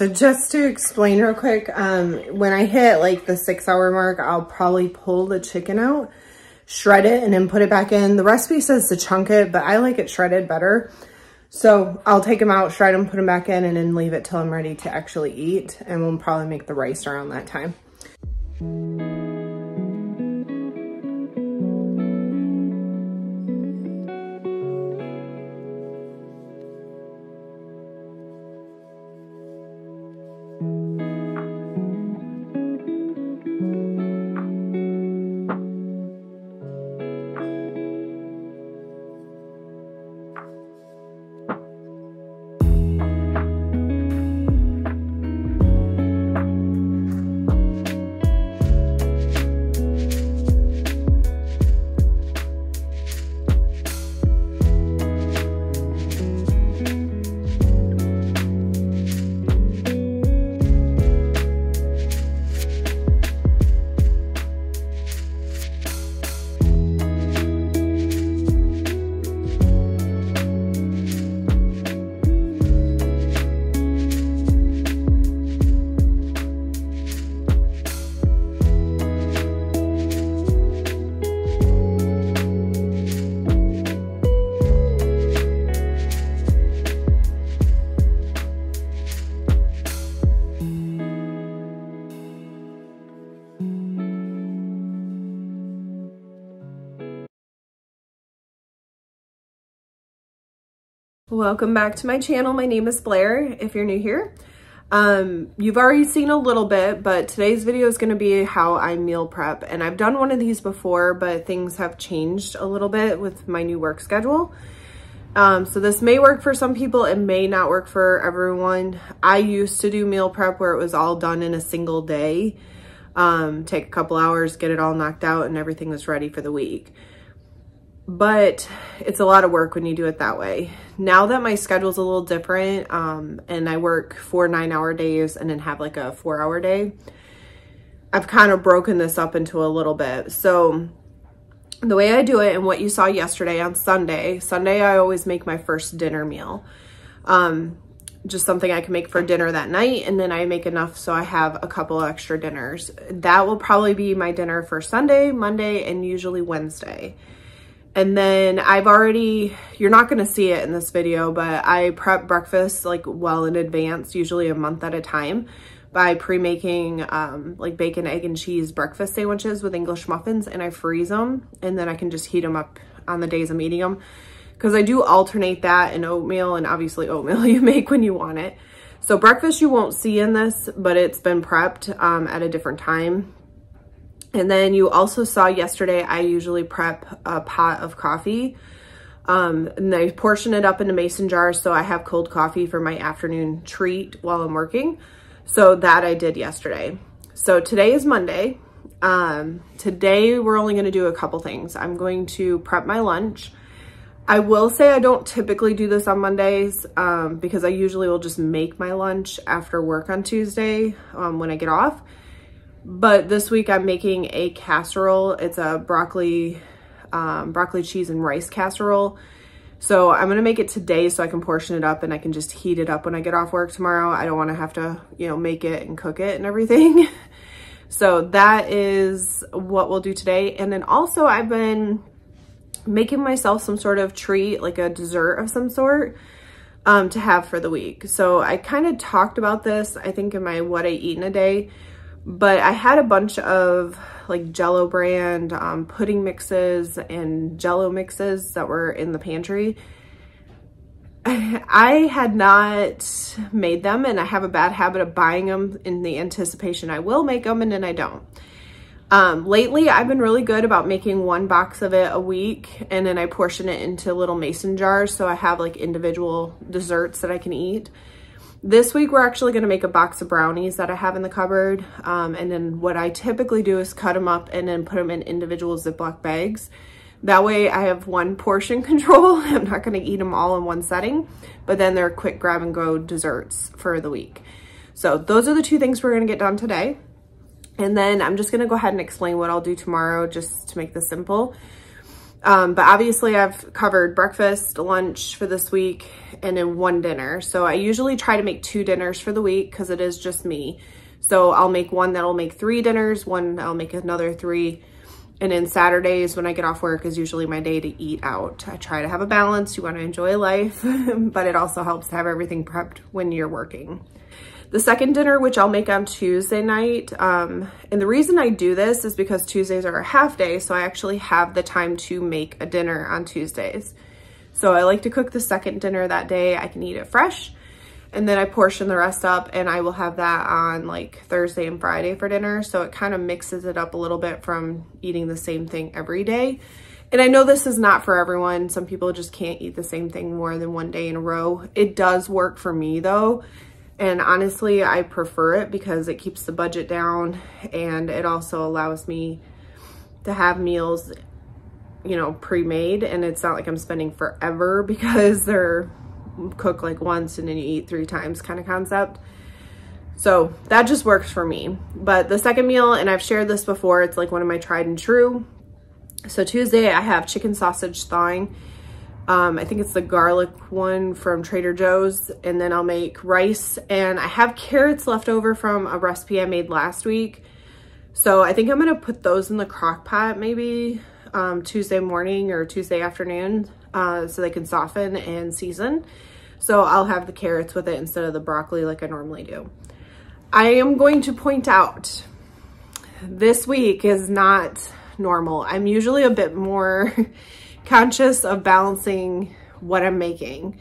so just to explain real quick, when I hit like the 6-hour mark, I'll probably pull the chicken out, shred it, and then put it back in. The recipe says to chunk it, but I like it shredded better. So I'll take them out, shred them, put them back in, and then leave it till I'm ready to actually eat. And we'll probably make the rice around that time. Welcome back to my channel. My name is Blair, if you're new here. You've already seen a little bit, but today's video is going to be how I meal prep. And I've done one of these before, but things have changed a little bit with my new work schedule. So this may work for some people, it may not work for everyone. I used to do meal prep where it was all done in a single day. Take a couple hours, get it all knocked out, and everything was ready for the week. But it's a lot of work when you do it that way. Now that my schedule's a little different, and I work 4 9-hour days and then have like a 4-hour day, I've kind of broken this up into a little bit. So the way I do it, and what you saw yesterday on Sunday, I always make my first dinner meal. Just something I can make for dinner that night, and then I make enough so I have a couple extra dinners. That will probably be my dinner for Sunday, Monday, and usually Wednesday. And then you're not going to see it in this video, but I prep breakfast like well in advance, usually a month at a time, by pre-making like bacon, egg, and cheese breakfast sandwiches with English muffins, and I freeze them, and then I can just heat them up on the days I'm eating them. Because I do alternate that and oatmeal, and obviously oatmeal you make when you want it. So breakfast you won't see in this, but it's been prepped at a different time. And then you also saw yesterday, I usually prep a pot of coffee, and I portion it up into mason jars so I have cold coffee for my afternoon treat while I'm working. So that I did yesterday. So today is Monday. Today we're only going to do a couple things. I'm going to prep my lunch. I will say I don't typically do this on Mondays because I usually will just make my lunch after work on Tuesday when I get off. But this week I'm making a casserole. It's a broccoli cheese and rice casserole. So I'm going to make it today so I can portion it up and I can just heat it up when I get off work tomorrow. I don't want to have to, make it and cook it and everything. So that is what we'll do today. And then also I've been making myself some sort of treat, like a dessert of some sort, to have for the week. So I kind of talked about this, I think, in my what I eat in a day. But I had a bunch of like Jell-O brand pudding mixes and Jell-O mixes that were in the pantry. I had not made them, and I have a bad habit of buying them in the anticipation I will make them, and then I don't. Lately, I've been really good about making 1 box of it a week, and then I portion it into little mason jars so I have like individual desserts that I can eat. This week, we're actually going to make a box of brownies that I have in the cupboard. And then what I typically do is cut them up and then put them in individual Ziploc bags. That way I have one portion control. I'm not going to eat them all in one setting, but then they're quick grab and go desserts for the week. So those are the 2 things we're going to get done today. And then I'm just going to go ahead and explain what I'll do tomorrow just to make this simple. But obviously I've covered breakfast, lunch for this week, and then one dinner. So I usually try to make 2 dinners for the week because it is just me. So I'll make one that'll make 3 dinners, one I'll make another 3. And then Saturdays when I get off work is usually my day to eat out. I try to have a balance. You want to enjoy life, but it also helps to have everything prepped when you're working. The second dinner, which I'll make on Tuesday night, and the reason I do this is because Tuesdays are a half day, so I actually have the time to make a dinner on Tuesdays. So I like to cook the second dinner that day. I can eat it fresh, and then I portion the rest up, and I will have that on like Thursday and Friday for dinner. So it kind of mixes it up a little bit from eating the same thing every day. And I know this is not for everyone. Some people just can't eat the same thing more than one day in a row. It does work for me though. And honestly, I prefer it because it keeps the budget down, and it also allows me to have meals, you know, pre-made, and it's not like I'm spending forever because they're cooked like once and then you eat 3 times kind of concept. So that just works for me. But the second meal, and I've shared this before, it's like one of my tried and true. So Tuesday I have chicken sausage thawing. I think it's the garlic one from Trader Joe's, and then I'll make rice, and I have carrots left over from a recipe I made last week. So I think I'm gonna put those in the crock pot maybe Tuesday morning or Tuesday afternoon so they can soften and season. So I'll have the carrots with it instead of the broccoli like I normally do. I am going to point out this week is not normal. I'm usually a bit more conscious of balancing what I'm making.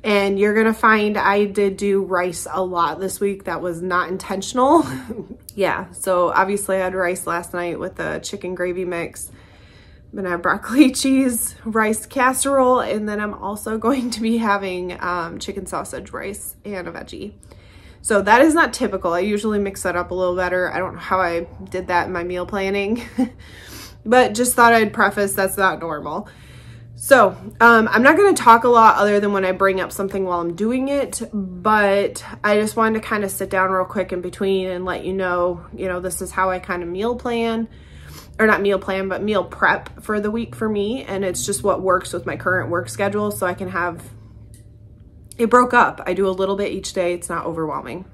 And you're gonna find I did do rice a lot this week. That was not intentional. Yeah, so obviously I had rice last night with the chicken gravy mix. I'm gonna have broccoli, cheese, rice casserole, and then I'm also going to be having chicken sausage rice and a veggie. So that is not typical. I usually mix that up a little better. I don't know how I did that in my meal planning. But just thought I'd preface that's not normal. So I'm not going to talk a lot other than when I bring up something while I'm doing it, but I just wanted to kind of sit down real quick in between and let you know, this is how I kind of meal plan, or not meal plan, but meal prep for the week for me. And it's just what works with my current work schedule, so I can have it broke up. I do a little bit each day. It's not overwhelming.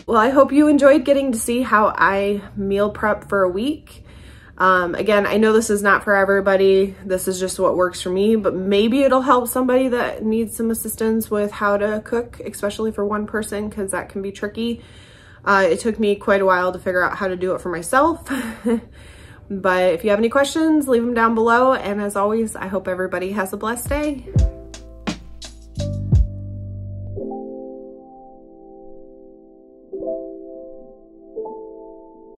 Well, I hope you enjoyed getting to see how I meal prep for a week. Again, I know this is not for everybody. This is just what works for me, but maybe it'll help somebody that needs some assistance with how to cook, especially for one person, because that can be tricky. It took me quite a while to figure out how to do it for myself. But if you have any questions, leave them down below. And as always, I hope everybody has a blessed day.